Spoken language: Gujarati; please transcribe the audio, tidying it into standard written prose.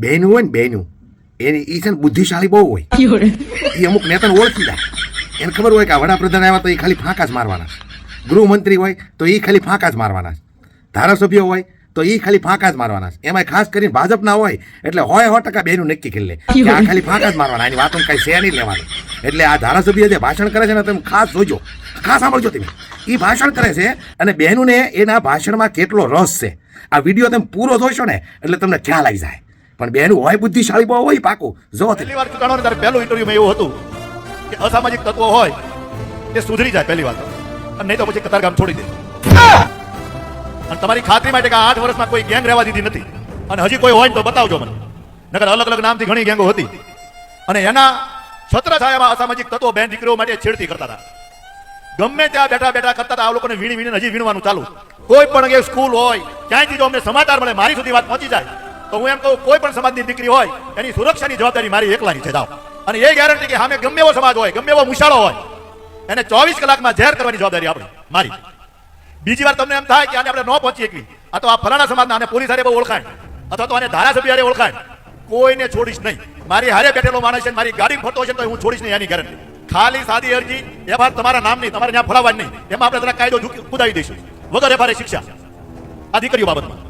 બહેનું હોય ને બહેનું એની એ છે ને બુદ્ધિશાળી બહુ હોય. એ અમુક નેતાને ઓળખી જાય. એને ખબર હોય કે આ વડાપ્રધાન આવ્યા તો એ ખાલી ફાંકા જ મારવાના. ગૃહમંત્રી હોય તો એ ખાલી ફાંકા જ મારવાના. ધારાસભ્ય હોય તો એ ખાલી ફાંકા જ મારવાના. એમાં ખાસ કરીને ભાજપના હોય એટલે 100% બહેનું નક્કી કરી લે કે આ ખાલી ફાંકા જ મારવાના. એની વાતો કઈ છે નહીં લેવાનું. એટલે આ ધારાસભ્ય જે ભાષણ કરે છે ને તમે ખાસ જોજો, ખાસ સાંભળજો તમે. એ ભાષણ કરે છે અને બહેનોને એના ભાષણમાં કેટલો રસ છે આ વિડીયો તમે પૂરો જોશો ને એટલે તમને ખ્યાલ આવી જાય. પણ બહેનું હોય બુદ્ધિશાળી બહુ હોય પાકું. જો પહેલી વાર ચૂંટાણો ત્યારે પહેલું ઇન્ટરવ્યુમાં એવું હતું કે અસામાજિક તત્વો હોય એ સુધરી જાય પહેલી વાર, અને નહીં તો પછી કતારગામ છોડી દે. અને તમારી ખાતરી માટે કે 8 વર્ષમાં કોઈ ગેંગ રહેવા દીધી નથી, અને હજી કોઈ હોય તો બતાવજો મને. નકર અલગ અલગ નામથી ઘણી ગેંગો હતી અને એના છત્રછાયામાં અસામાજિક તત્વો બેન દીકરીઓ માટે છેડતી કરતા હતા. ગમે ત્યાં બેઠા બેઠા કરતા હતા. આ લોકોને વીણી વીણીને હજી વીણવાનું ચાલુ. કોઈ પણ એક સ્કૂલ હોય ક્યાંયથી જો અમને સમાચાર મળે, મારી સુધી વાત પહોંચી જાય તો હું એમ કહું કોઈ પણ સમાજની દીકરી હોય એની સુરક્ષાની જવાબદારી મારી એકલાની છે. જાઓ અને એ ગેરંટી કે સામે ગમે એવો સમાજ હોય, ગમે એવો મુશાળો હોય, એને 24 કલાકમાં જાહેર કરવાની જવાબદારી આપણી મારી. બીજી વાર તમને એમ થાય કે આને આપણે ન પહોંચી શકીએ, આ તો આ ફલાણા સમાજના આને પોલીસ હારે બહુ ઓળખાય અથવા તો આને ધારાસભ્ય હારે ઓળખાય, કોઈને છોડીશ નહીં. મારી હારે બેઠેલો માણસ છે, મારી ગાડી ફરતો છે તો હું છોડીશ નહીં એની ગેરંટી. ખાલી સાદી અરજી એફઆર તમારા નામની, તમારે ત્યાં ફળાવવાની નહીં, એમાં આપણે તરફ કાયદો કુદાવી દઈશું વગર એફઆર શિક્ષા આ દીકરીઓ બાબતમાં.